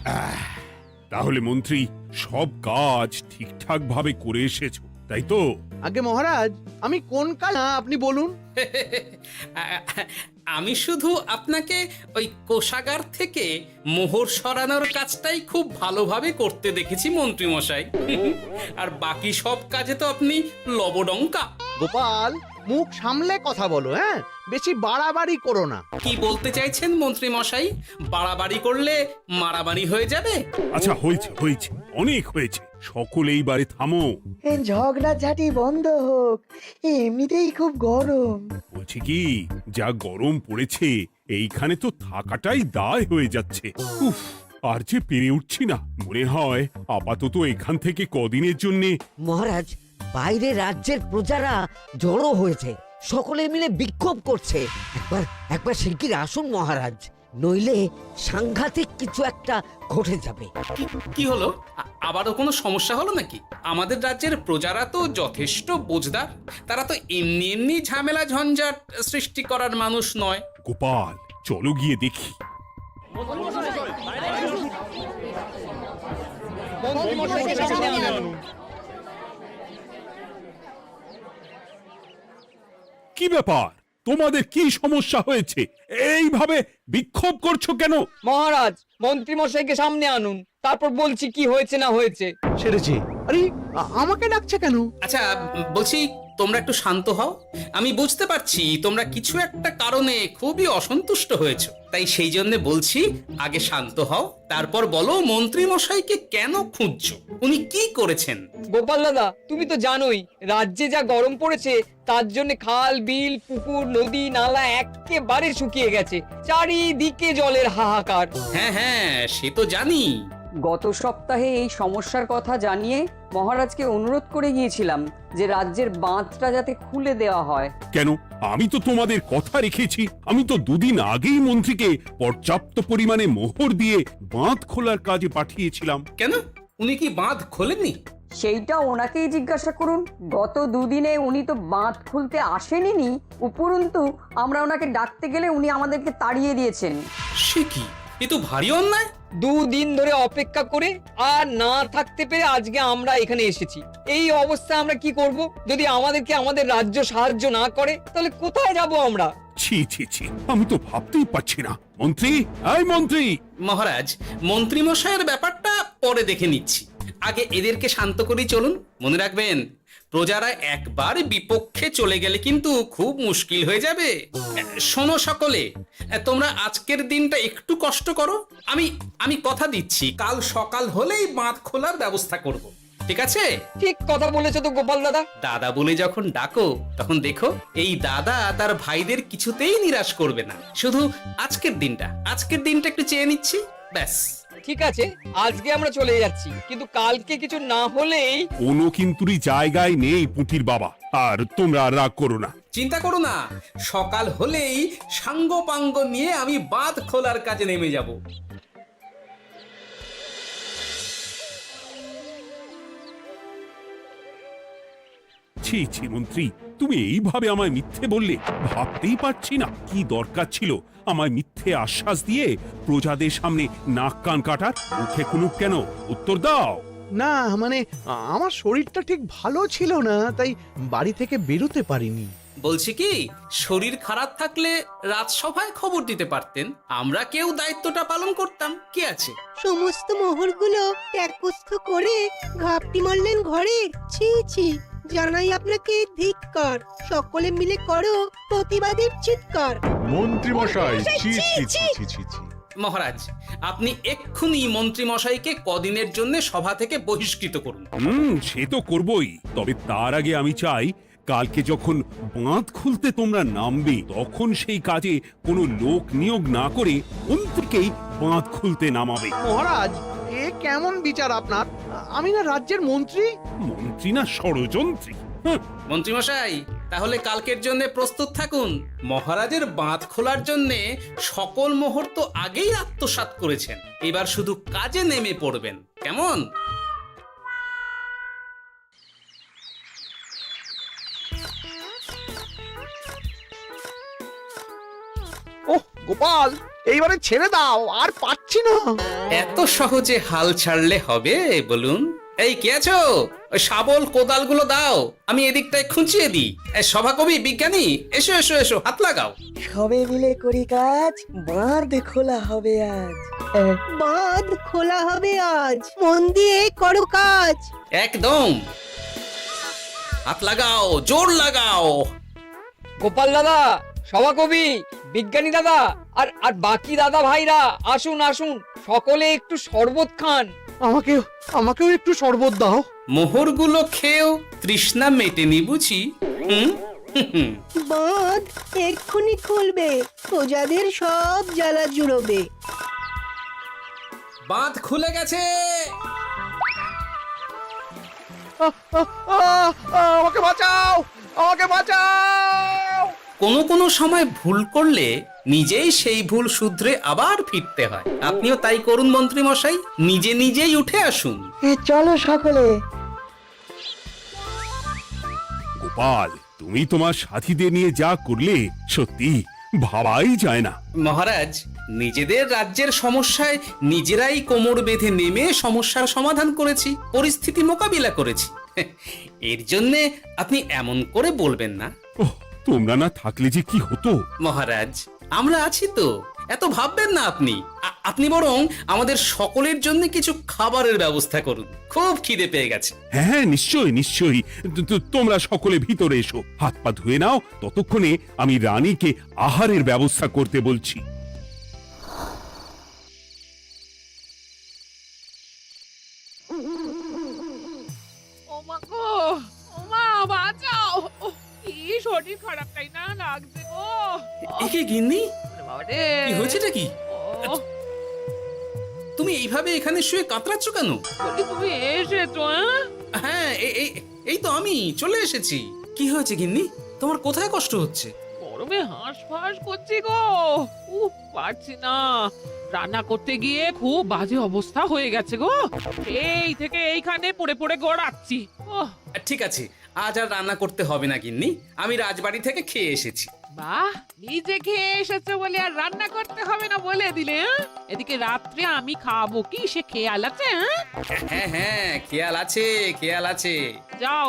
আহ, তাহলে মন্ত্রী সব কাজ ঠিকঠাক ভাবে করে এসেছো, তাই তো? আগে মহারাজ, আমি কোন কাজ আপনি বলুন। আমি শুধু আপনাকে ওই কোষাগার থেকে মোহর সরানোর কাজটাই খুব ভালোভাবে করতে দেখেছি মন্ত্রী মশাই। আর বাকি সব কাজে তো আপনি লবডঙ্কা। গোপাল, মুখ সামলে কথা বলো, হ্যাঁ? বেশি বাড়াবাড়ি করো না। কি বলতে চাইছেন মন্ত্রী মশাই? বাড়াবাড়ি করলে মারামারি হয়ে যাবে? আচ্ছা, হয়েছে হয়েছে, অনেক হয়েছে, সকলে এইবারে থামো। ঝগড়াঝাটি বন্ধ হোক, এমনিতেই খুব গরম। বলছি কি, যা গরম পড়েছে এইখানে তো থাকাটাই দায় হয়ে যাচ্ছে। উফ, আর যে পেরে উঠছি না। মনে হয় আপাতত এখান থেকে কদিনের জন্যে। মহারাজ, বাইরে রাজ্যের প্রজারা জড়ো হয়েছে, সকলে মিলে বিক্ষোভ করছে। একবার একবার শিগগির আসুন মহারাজ, নইলে সাংঘাতিক কিছু একটা ঘটে যাবে। কি হলো? আবারও কোনো সমস্যা হলো নাকি? আমাদের রাজ্যের প্রজারা তো যথেষ্ট বোঝদার, তারা তো এমনি এমনি ঝামেলা ঝঞ্ঝাট সৃষ্টি করার মানুষ নয়। গোপাল, চলো গিয়ে দেখি। কি ব্যাপার, তোমাদের কি সমস্যা হয়েছে? এইভাবে বিক্ষোভ করছো কেন? মহারাজ, মন্ত্রী মশাইকে সামনে আনুন, তারপর বলছি কি হয়েছে না হয়েছে। সেরেছে। আরে, আমাকে ডাকছে কেন? আচ্ছা, বলছি তোমরা একটু শান্ত হও। আমি বুঝতে পারছি তোমরা কিছু একটা কারণে খুবই অসন্তুষ্ট হয়েছো, তাই সেই জন্য বলছি আগে শান্ত হও, তারপর বলো মন্ত্রী মশাইকে কেন খুঁজছো, উনি কি করেছেন? গোপাল দাদা, তুমি তো জানোই রাজ্যে যা গরম পড়েছে, তার জন্য খাল বিল পুকুর নদী নালা একেবারে শুকিয়ে গেছে, চারিদিকে জলের হাহাকার। হ্যাঁ হ্যাঁ, সে তো জানি। গত সপ্তাহে এই সমস্যার কথা জানিয়ে মহারাজকে অনুরোধ করে গিয়েছিলাম যে রাজ্যের বাঁধটা যাতে খুলে দেওয়া হয়। কেন? আমি তো তোমাদের কথা রেখেছি। আমি তো দুদিন আগেই মন্ত্রীকে পর্যাপ্ত পরিমাণে মোহর দিয়ে বাঁধ খোলার কাজে পাঠিয়েছিলাম। কেন, উনি কি বাঁধ খোলেননি? সেইটা ওনাকেই জিজ্ঞাসা করুন। গত দুদিনে উনি তো বাঁধ খুলতে আসেনি, উপরন্তু আমরা ওনাকে ডাকতে গেলে উনি আমাদেরকে তাড়িয়ে দিয়েছেন। সে কি, এ তো ভারী অন্যায়। দুদিন ধরে অপেক্ষা করে আর না থাকতে পেরে আজকে আমরা এখানে এসেছি। এই অবস্থায় আমরা কি করব? যদি আমাদেরকে আমাদের রাজ্য সাহায্য না করে তাহলে কোথায় যাব আমরা? ছি ছি ছি, আমি তো ভাবতেই পারছি না। মন্ত্রী, এই মন্ত্রী! মহারাজ, মন্ত্রী মশাইয়ের ব্যাপারটা পরে দেখে নিচ্ছি, আগে এদেরকে শান্ত করেই চলুন। মনে রাখবেন, প্রজারা একবার বিপক্ষে চলে গেলে কিন্তু খুব মুশকিল হয়ে যাবে। শোনো সকলে, তোমরা আজকের দিনটা একটু কষ্ট করো। আমি কথা দিচ্ছি, কাল সকাল হলেই বাঁধ খোলার ব্যবস্থা করব, ঠিক আছে? ঠিক কথা বলেছো তো গোপাল দাদা। দাদা বলে যখন ডাকো, তখন দেখো এই দাদা তার ভাইদের কিছুতেই নিরাশ করবে না। শুধু আজকের দিনটা একটু চেয়ে নিচ্ছি, ব্যাস। ঠিক আছে, আজকে আমরা চলে যাচ্ছি, কিন্তু কালকে কিছু না হলেই। কোনো কিন্তুরই জায়গায় নেই পুঁটির বাবা। আর তোমরা রাগ করো না। চিন্তা করো না, সকাল হলেই সাঙ্গ পাঙ্গ নিয়ে আমি বাঁধ খোলার কাজে নেমে যাব। ছি ছি মন্ত্রী, তুমি এইভাবে আমায় মিথ্যে বললে। ভাবতেই পারছি না কি দরকার ছিল আমায় মিথ্যে আশ্বাস দিয়ে প্রজাদের সামনে নাক কান কাটার। মুখে কুলুপ কেন? উত্তর দাও। না, মানে আমার শরীরটা ঠিক ভালো ছিল না, তাই বাড়ি থেকে বেরোতে পারিনি। বলছি কি, শরীর খারাপ থাকলে রাজসভায় খবর দিতে পারতেন, আমরা কেউ দায়িত্বটা পালন করতাম, কি আছে? সমস্ত মোহরগুলো একস্থ করে ঘাপটি মারলেন ঘরে। ছি ছি, জানাই আপনাকে ধিক্কার। সকলে মিলে করো প্রতিবাদের চিৎকার। মন্ত্রী মশাই, ছি ছি ছি ছি ছি ছি। মহারাজ, আপনি এক্ষুনি মন্ত্রী মশাইকে কদিনের জন্য সভা থেকে বহিষ্কৃত করুন। সে তো করবই, তবে তার আগে আমি চাই কালকে যখন বাঁধ খুলতে তোমরা নামবে, তখন সেই কাজে কোনো লোক নিয়োগ না করে মন্ত্রীকেই বাঁধ খুলতে নামাবে। মহারাজ, এ কেমন বিচার আপনার? আমি না রাজ্যের মন্ত্রী। মন্ত্রী না ষড়যন্ত্রী। মন্ত্রী মশাই, তাহলে কালকের জন্য প্রস্তুত থাকুন। মহারাজের বাঁধ খোলার জন্য সকল মোহর তো আগেই আত্মসাৎ করেছেন, এবার শুধু কাজে নেমে পড়বেন, কেমন? ওহ গোপাল, এইবারে ছেড়ে দাও, আর পাচ্ছি না। এত সহজে হাল ছাড়লে হবে বলুন? এই কে আছো? ওই শাবল কোদালগুলো দাও, আমি এদিকটায় খুঁচিয়ে দিই। সভাকবি, বিজ্ঞানী, এসো এসো এসো, হাত লাগাও। সবে মিলে করি কাজ, বাঁধ খোলা হবে আজ। বাঁধ খোলা হবে আজ, মন দিয়ে করো কাজ। একদম, হাত লাগাও, জোর লাগাও। গোপাল দাদা, সভাকবি, বিজ্ঞানী দাদা আর আর বাকি দাদা ভাইরা আসুন আসুন, সকলে একটু শরবত খান। আমাকেও একটু শরবত দাও। মোহরগুলো খেয়েও তৃষ্ণা মেটেনি বুঝি? হুম হুম। বাঁধ এক্ষুনি খুলবে, প্রজাদের সব জ্বালা জুড়বে। বাঁধ খুলে গেছে। আমাকে বাঁচাও, আমাকে বাঁচাও। কোনো সময় ভুল করলে নিজেই সেই ভুল শুধরে আবার ফিরতে হয়। আপনিও তাই করুন মন্ত্রী মশাই, নিজে নিজেই উঠে আসুন। চলো সকলে। গোপাল, তুমি তোমার সাথীদের নিয়ে যা করলে সত্যি ভাবাই যায় না। মহারাজ, নিজেদের রাজ্যের সমস্যায় নিজেরাই কোমর বেঁধে নেমে সমস্যার সমাধান করেছি, পরিস্থিতি মোকাবিলা করেছি। এর জন্যে আপনি এমন করে বলবেন না। ওহ, তোমরা না থাকলে যে কি হতো। মহারাজ, আমরা আছি তো, এত ভাববেন না আপনি। আপনি বরং আমাদের সকলের জন্য কিছু খাবারের ব্যবস্থা করুন, খুব খিদে পেয়ে গেছে। হ্যাঁ নিশ্চয়ই নিশ্চয়ই, তোমরা সকলে ভিতরে এসো, হাত পা ধুয়ে নাও, ততক্ষণে আমি রানীকে আহারের ব্যবস্থা করতে বলছি। ওমা গো, ওমা বাঁচাও, কি শরীর খারাপ তাই না লাগছে গো। একে গিন্নি, বাবারে, কি হয়েছেটা কি? ও, তুমি এইভাবে এখানে শুয়ে কাতরাচ্ছ কেন? বলি তুমি এসেছো? হ্যাঁ, এই তো আমি চলে এসেছি। কি হয়েছে গিন্নি? তোমার কোথায় কষ্ট হচ্ছে? গরমে হাঁসফাঁস করছি গো, পারছি না। রান্না করতে গিয়ে খুব বাজে অবস্থা হয়ে গেছে গো, এই থেকে এইখানে পড়ে পড়ে গড়াচ্ছি। ওহ, ঠিক আছে, আজ আর রান্না করতে হবে না গিন্নি, আমি রাজবাড়ি থেকে খেয়ে এসেছি। বাহ, নিজে খেয়ে এসেছো বলে আর রান্না করতে হবে না বলে দিলে, হ্যাঁ? এদিকে রাত্রে আমি খাবো কি সে খেয়াল আছে? হ্যাঁ হ্যাঁ, খেয়াল আছে, খেয়াল আছে। যাও,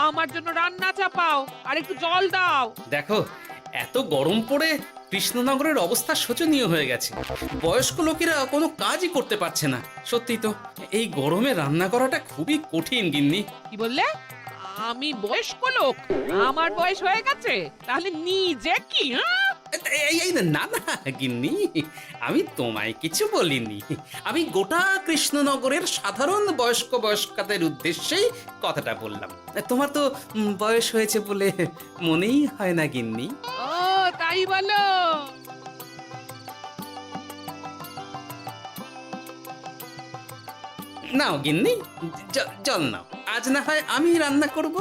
আমার জন্য রান্না চাপাও আর একটু জল দাও। দেখো, এত গরম পড়ে কৃষ্ণনগরের অবস্থা শোচনীয় হয়ে গেছে। বয়স্ক লোকেরা কোনো কাজই করতে পারছে না। সত্যি তো, এই গরমে রান্না করাটা খুবই কঠিন গিন্নি। কি বললে? আমি বয়স্ক লোক? আমার বয়স হয়ে গেছে, তাহলে নিজে কি? হ্যাঁ, এই না না গিন্নি, আমি তোমায় কিছু বলিনি। আমি গোটা কৃষ্ণনগরের সাধারণ বয়স্কাদের উদ্দেশ্যেই কথাটা বললাম। তোমার তো বয়স হয়েছে বলে মনেই হয় না গিন্নি। ও তাই বলো? নাও গিন্নি, জল নাও। আজ না হয় আমি রান্না করব।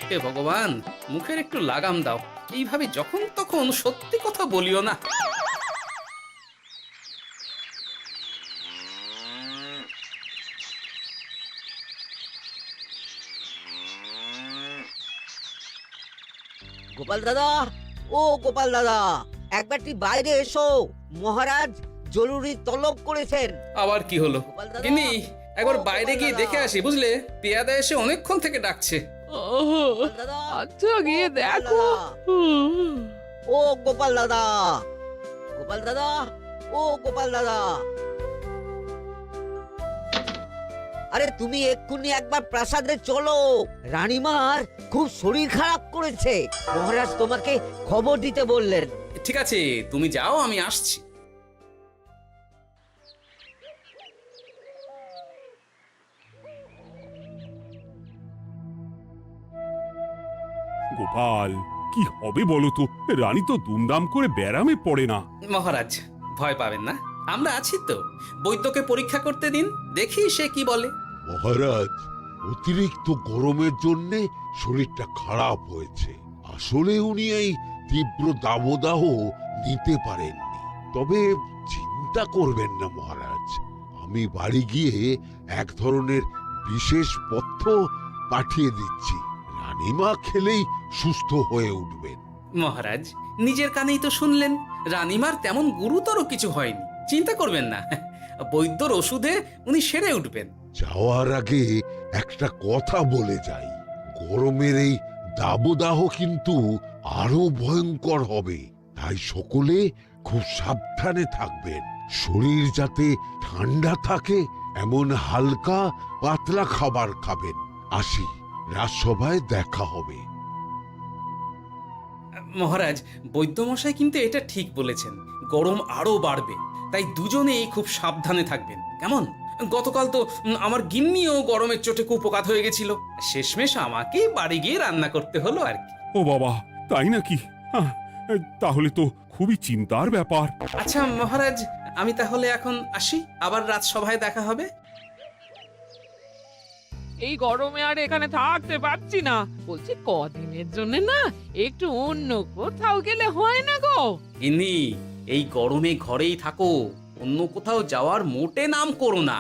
হে ভগবান, মুখের একটু লাগাম দাও। এইভাবে যখন তখন সত্যি কথা বলিও না। গোপাল দাদা, ও গোপাল দাদা, একবারটি বাইরে এসো, মহারাজ জরুরি তলব করেছেন। আবার কি হলো? গোপাল দাদা, গিন্নি, একবার ও বাইরে গোপাল গিয়ে দাদা। দেখে আসি, বুঝলে? পেয়াদা এসে অনেকক্ষণ থেকে ডাকছে। গোপাল দাদা, আচ্ছা গিয়ে গোপাল দেখো। দাদা, ও গোপাল দাদা, গোপাল দাদা, ও গোপাল দাদা, আরে তুমি এক্ষুনি একবার প্রাসাদে চলো, রানীমার খুব শরীর খারাপ করেছে, মহারাজ তোমাকে খবর দিতে বললেন। ঠিক আছে, তুমি যাও, আমি আসছি। গোপাল, কি হবে বলো তো? রানী তো দুমদাম করে ব্যারামে পড়ে না। মহারাজ, ভয় পাবেন না, আমরা আছি তো। বৈদ্যকে পরীক্ষা করতে দিন, দেখি সে কি বলে। মহারাজ, অতিরিক্ত গরমের জন্য শরীরটা খারাপ হয়েছে। আসলে উনি এই তীব্র দাবদাহ নিতে পারেননি। তবে চিন্তা করবেন না মহারাজ, আমি বাড়ি গিয়ে এক ধরনের বিশেষ পথ্য পাঠিয়ে দিচ্ছি। রানীমা খেলেই সুস্থ হয়ে উঠবেন। মহারাজ নিজের কানেই তো শুনলেন, রানীমার তেমন গুরুতর কিছু হয়নি, চিন্তা করবেন না। বৈদ্যর ওষুধে উনি সেরে উঠবেন। যাওয়ার আগে একটা কথা বলে যাই, গরমের এই দাবদাহ কিন্তু আরো ভয়ঙ্কর হবে, তাই সকলে খুব সাবধানে থাকবেন। শরীর যাতে ঠান্ডা থাকে এমন হালকা পাতলা খাবার খাবেন। আসি, রাজসভায় দেখা হবে। মহারাজ, বৈদ্যমশাই কিন্তু এটা ঠিক বলেছেন, গরম আরো বাড়বে, তাই দুজনেই খুব সাবধানে থাকবেন, কেমন? গতকাল তো আমার গিন্নিও গরমের চোটে কুপকাত হয়ে গেছিল, শেষমেশ আমাকে বাড়ি গিয়ে রান্না করতে হলো আর কি। ও বাবা, তাই নাকি? তাহলে তো খুবই চিন্তার ব্যাপার। আচ্ছা মহারাজ, আমি তাহলে এখন আসি, আবার রাজসভায় দেখা হবে। এই গরমে আর এখানে থাকতে পারছি না, বলছি কদিনের জন্য না একটু অন্য কোথাও গেলে হয় না গো? গিন্নি, এই গরমে ঘরেই থাকো, অন্য কোথাও যাওয়ার মোটে নাম করো না।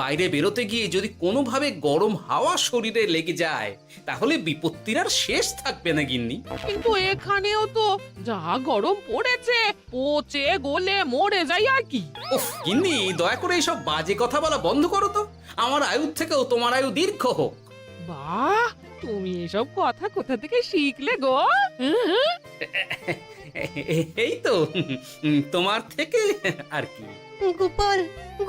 বাইরে বেরোতে গিয়ে যদি কোনোভাবে গরম হাওয়া শরীরে লেগে যায় তাহলে বিপত্তির আর শেষ থাকবে না গিন্নি। কিন্তু এখানেও তো যা গরম পড়েছে, পচে গলে মরে যাই আর কি। উফ গিন্নি, দয়া করে এইসব বাজে কথা বলা বন্ধ করো তো, আমার আয়ুর থেকেও তোমার আয়ু দীর্ঘ হোক। বাহ, তুমি এসব কথা কোথা থেকে শিখলে গো? হুম? এই তো তোমার থেকে আর কি। গোপাল,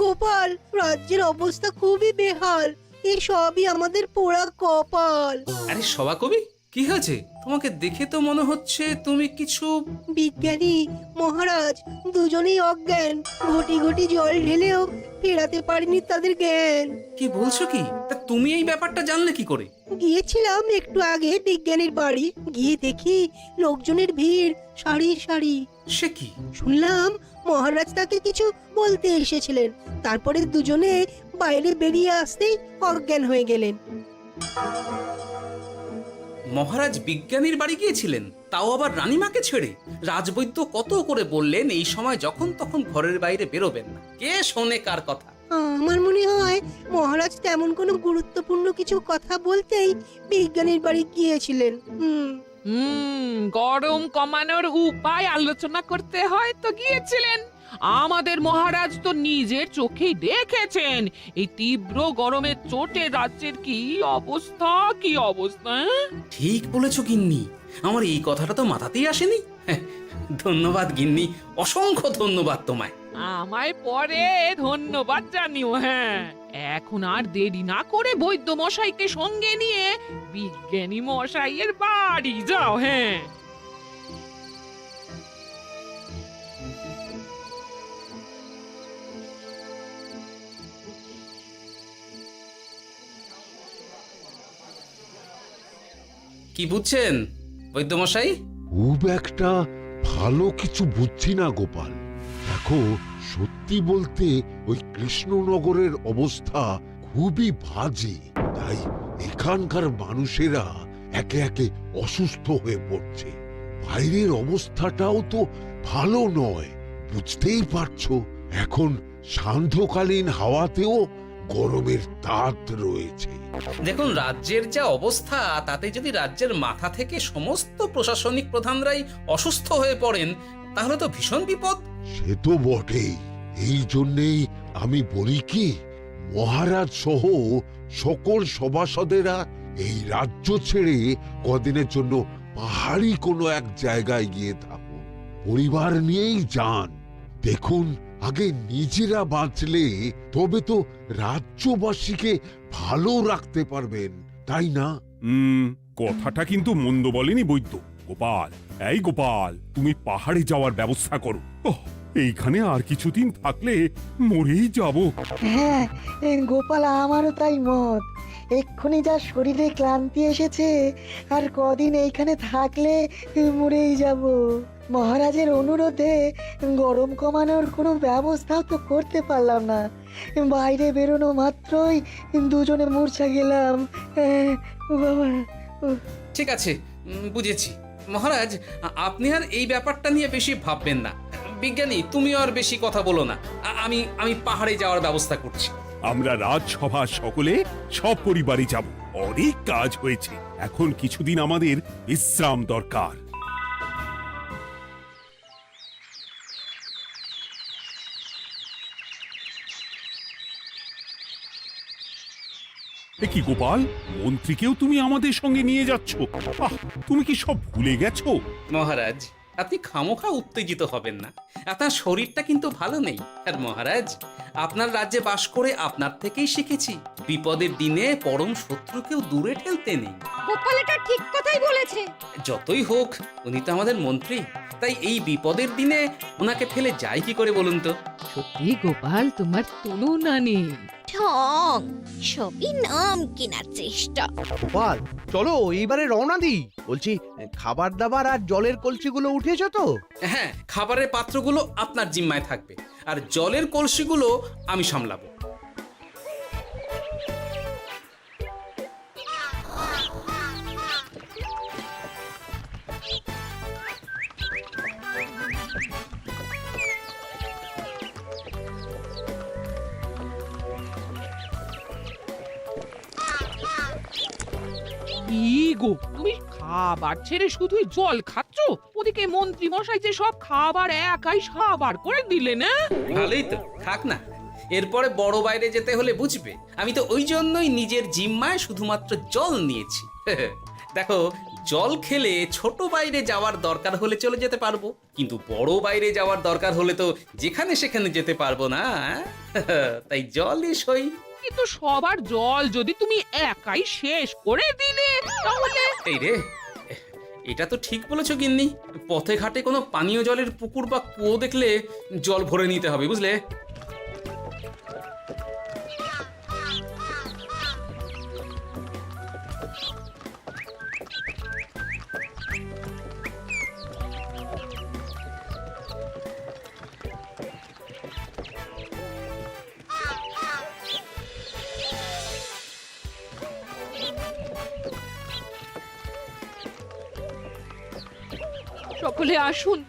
গোপাল, রাজ্যের অবস্থা খুবই বেহাল। এই সবই আমাদের পোড়া কপাল। আরে সভা কবি, কি হয়েছে? তোমাকে দেখে তো মনে হচ্ছে তুমি কিছু... বিজ্ঞানী মহারাজ দুজনেই অজ্ঞান, ঘটি ঘটি জল ঢেলেও ফেরাতে পারেনি তাদের জ্ঞান। কি বলছো কি? তা তুমি এই ব্যাপারটা জানলে কি করে? গিয়েছিলাম একটু আগে বিজ্ঞানীর বাড়ি, গিয়ে দেখি লোকজনের ভিড় সারি সারি। সে কি? শুনলাম মহারাজ তাকে কিছু বলতে এসেছিলেন, তারপরে দুজনে বাইরে বেরিয়ে আসতেই অজ্ঞান হয়ে গেলেন। মহারাজ বিজ্ঞানীর বাড়ি গিয়েছিলেন, তাও আবার রানীমাকে ছেড়ে? রাজবৈদ্য কত করে বললেন এই সময় যখন তখন ঘরের বাইরে বেরোবেন না, কে শোনে কার কথা? আমার মনে হয় মহারাজ তেমন কোনো গুরুত্বপূর্ণ কিছু কথা বলতেই বিজ্ঞানীর বাড়ি গিয়েছিলেন। গরম কমানোর উপায় আলোচনা করতে হয় তো গিয়েছিলেন। আমাদের মহারাজ তো নিজের চোখেই দেখেছেন এই তীব্র গরমের চোটে রাজ্যের কি অবস্থা, কি অবস্থা। ঠিক বলেছো গিন্নি, আমার এই কথাটা তো মাথাতেই আসেনি। ধন্যবাদ গিন্নি, অসংখ্য ধন্যবাদ তোমায়। আমায় পরে ধন্যবাদ জানিও। হ্যাঁ, এখন আর দেরি না করে বৈদ্য মশাইকে সঙ্গে নিয়ে বিজ্ঞানী মশাইয়ের বাড়ি যাও। হ্যাঁ, কি বুঝছেন বৈদ্যমশাই? খুব একটা ভালো কিছু বুঝছি না গোপাল। দেখো, সত্যি বলতে ওই কৃষ্ণনগরের অবস্থা খুবই বাজে, তাই এখানকার মানুষেরা একে একে অসুস্থ হয়ে পড়ছে। বাইরের অবস্থাটাও তো ভালো নয়, বুঝতেই পারছো। এখন সান্ধ্যকালীন হাওয়াতেও গরমের তাত রয়েছে। দেখুন, রাজ্যের যা অবস্থা তাতে যদি রাজ্যের মাথা থেকে সমস্ত প্রশাসনিক প্রধানরাই অসুস্থ হয়ে পড়েন তাহলে তো ভীষণ বিপদ। সে তো বটেই, এই জন্যেই আমি বলি কি, মহারাজ সহ সকল সভাসদেরা এই রাজ্য ছেড়ে কদিনের জন্য পাহাড়ি কোনো এক জায়গায় গিয়ে থাকুন, পরিবার নিয়েই যান। দেখুন, আগে নিজেরা বাঁচলে তবে তো রাজ্যবাসীকে ভালো রাখতে পারবেন, তাই না? কথাটা কিন্তু মন্দ বলেনি বৈদ্য। গোপাল, এই গোপাল, তুমি পাহাড়ে যাওয়ার ব্যবস্থা করো। এইখানে আর কিছুদিন থাকলে মরেই যাব। হ্যাঁ গোপাল, আমারও তাই মত। এক্ষুনি যা শরীরে ক্লান্তি এসেছে, আর কদিন এইখানে থাকলে মরেই যাব। মহারাজের অনুরোধে গরম কমানোর কোনো ব্যবস্থাও তো করতে পারলাম না, বাইরে বেরোনো মাত্রই দুজনে মূর্ছা গেলাম। বাবা, ঠিক আছে, বুঝেছি। মহারাজ, আপনি আর এই ব্যাপারটা নিয়ে বেশি ভাববেন না। বিজ্ঞানী, তুমিও আর বেশি কথা বলো না। আমি পাহাড়ে যাওয়ার ব্যবস্থা করছি। আমরা রাজসভা সকলে সব পরিবারে যাব। অনেক কাজ হয়েছে, এখন কিছুদিন আমাদের বিশ্রাম দরকার। এ কি গোপাল, মন্ত্রীকেও তুমি আমাদের সঙ্গে নিয়ে যাচ্ছ? আহ, তুমি কি সব ভুলে গেছো? মহারাজ, আপনি খামোখা উত্তেজিত হবেন না। আপনার শরীরটা কিন্তু ভালো নেই। আর মহারাজ, আপনার রাজ্যে বাস করে আপনার থেকেই শিখেছি বিপদের দিনে পরম শত্রুকেও দূরে ঠেলতে নেই। গোপাল এটা ঠিক কথাই বলেছে। যতই হোক, উনি তো আমাদের মন্ত্রী, তাই এই বিপদের দিনে ওনাকে ফেলে যায় কি করে বলুন তো? সত্যি গোপাল, তোমার তুলনা নেই। ঠং, সবই নাম কেনার চেষ্টা। গোপাল, চলো এইবারে রওনা দিই। বলছি, খাবার দাবার আর জলের কলসিগুলো উঠেছো তো? হ্যাঁ, খাবারের পাত্রগুলো আপনার জিম্মায় থাকবে, আর জলের কলসিগুলো আমি সামলাবো। কি গো, তুমি খাবার ছেড়ে শুধুই জল খাচ্ছ? ওদিকে মন্ত্রী মশাই যে সব খাবার একাই সাবার করে দিলে না? ভালোই তো, থাক না। এরপরে বড় বাইরে যেতে হলে বুঝবে, আমি তো ওই জন্যই নিজের জিম্মায় শুধুমাত্র জল নিয়েছি। দেখো, জল খেলে ছোট বাইরে যাওয়ার দরকার হলে চলে যেতে পারবো, কিন্তু বড় বাইরে যাওয়ার দরকার হলে তো যেখানে সেখানে যেতে পারবো না। তাই জলই সই। কিন্তু সবার জল যদি তুমি একাই শেষ করে দিলে তাহলে? এই রে, এটা তো ঠিক বলেছো গিন্নি। পথে ঘাটে কোনো পানীয় জলের পুকুর বা কুয়ো দেখলে জল ভরে নিতে হবে, বুঝলে? সকলে আসুন,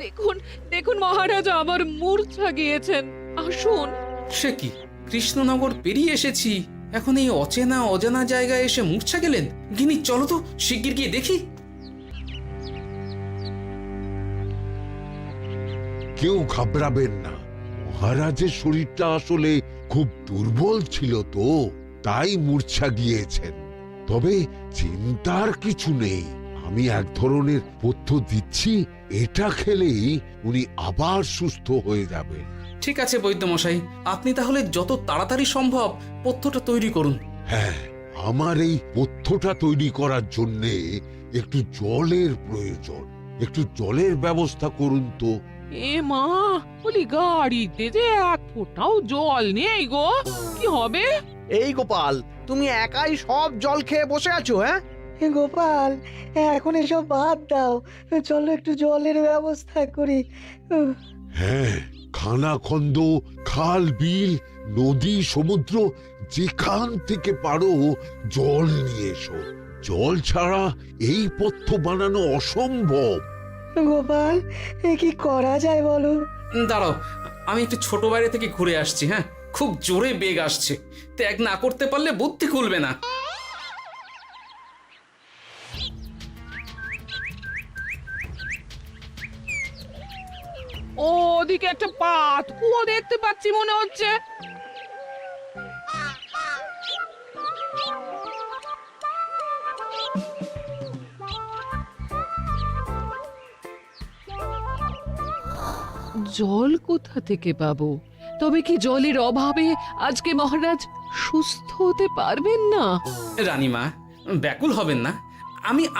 দেখুন দেখুন, মহারাজ আমার মূর্ছা গিয়েছেন। আসুন। সে কি, কৃষ্ণনগর পেরিয়ে এসেছি, এখন এই অচেনা অজানা জায়গায় এসে মূর্ছা গেলেন? গিনি, চলো তো শিগগির গিয়ে দেখি। কেউ ঘাবড়াবেন না, মহারাজের শরীরটা আসলে খুব দুর্বল ছিল তো, তাই মূর্ছা গিয়েছেন। তবে চিন্তার কিছু নেই, আমি এক ধরনের পথ্য দিচ্ছি, এটা খেলেই উনি আবার সুস্থ হয়ে যাবেন। ঠিক আছে বৈদ্য মশাই, আপনি তাহলে যত তাড়াতাড়ি সম্ভব পথ্যটা তৈরি করুন। হ্যাঁ, আমার এই পথ্যটা তৈরি করার জন্যে একটু জলের প্রয়োজন। একটু জলের ব্যবস্থা করুন তো। এ মা, বলি গাড়িতে যে এক ফোঁটাও জল নেই গো, কি হবে? এই গোপাল, তুমি একাই সব জল খেয়ে বসে আছো? হ্যাঁ গোপাল, এখন এসব বাদ দাও, চলো একটু জলের ব্যবস্থা করি। হ্যাঁ, খানাখন্দ, খাল, বিল, নদী, সমুদ্র, যেখান থেকে পারো জল নিয়ে এসো। জল ছাড়া এই পথ্য বানানো অসম্ভব। গোপাল, এ কি করা যায় বলো? দাঁড়াও, আমি একটু ছোট বাইরে থেকে ঘুরে আসছি। হ্যাঁ, খুব জোরে বেগ আসছে, ত্যাগ না করতে পারলে বুদ্ধি খুলবে না। ওদিকে একটা পাত কুয়ো দেখতে পাচ্ছি মনে হচ্ছে। জল কোথা থেকে পাবো? তবে কি জলের অভাবে আজকে মহারাজ সুস্থ হতে পারবেন না? রানীমা, ব্যাকুল হবেন না,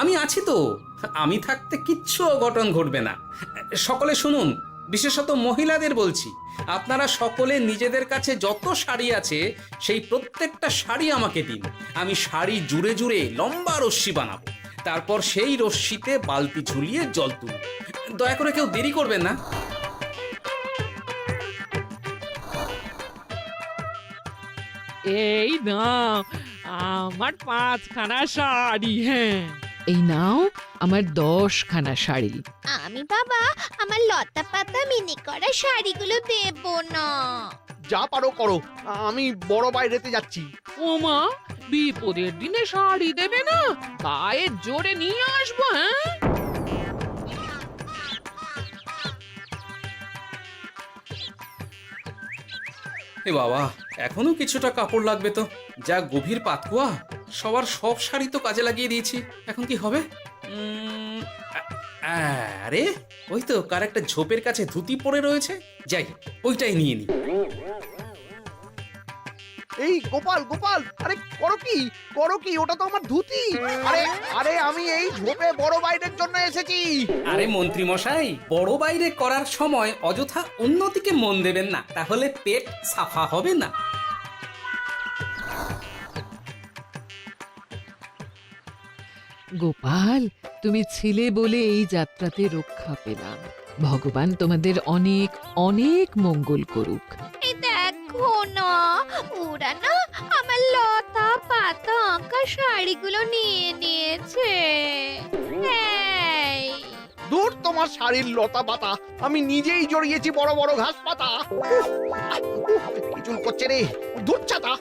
আমি আছি তো। আমি থাকতে কিচ্ছু অঘটন ঘটবে না। সকলে শুনুন, বিশেষত মহিলাদের বলছি, আপনারা সকলে নিজেদের কাছে যত শাড়ি আছে সেই প্রত্যেকটা শাড়ি আমাকে দিন। আমি শাড়ি জুড়ে জুড়ে লম্বা রশ্মি বানাবো, তারপর সেই রশ্মিতে বালতি ঝুলিয়ে জল তুলব। দয়া করে কেউ দেরি করবেন না। এই নাও আমার 5খানা শাড়ি। হ্যাঁ, এই নাও আমার 10খানা শাড়ি। আমি বাবা আমার লতা পাতা মিনি করা শাড়িগুলো দেব না। যা পারো করো, আমি বড় বাইরেতে যাচ্ছি। ওমা, বিপদের দিনে শাড়ি দেবে না? গায়ের জোরে নিয়ে আসবো। হ্যাঁ, এ বাবা, এখনো কিছুটা কাপড় লাগবে তো। যা গভীর পাতকুয়া, সবার সব শাড়ি তো কাজে লাগিয়ে দিয়েছি, এখন কি হবে? আরে ওই তো কার একটা ঝোপের কাছে ধুতি পড়ে রয়েছে, যাই ওইটাই নিয়ে নি। এই গোপাল গোপাল, আরে করো কি ওটা তো আমার ধুতি। আরে আরে আমি এই ঝোপে বড় বাইরের জন্য এসেছি। আরে মন্ত্রী মশাই, বড় বাইরে করার সময় অযথা অন্যদিকে মন দেবেন না, তাহলে পেট সাফা হবে না। গোপাল, তুমি ছিলে বলে এই যাত্রাতে রক্ষা পেলাম। ভগবান তোমাদের অনেক অনেক মঙ্গল করুক। এই দেখো না, ওরা না আমার লতা পাতা আঁকা শাড়িগুলো নিয়ে নিয়েছে। এই দূর তোমার শাড়ির লতা পাতা, আমি নিজেই জড়িয়েছি বড় বড় ঘাস পাতা। চুল করছে রে, দূর ছাতা।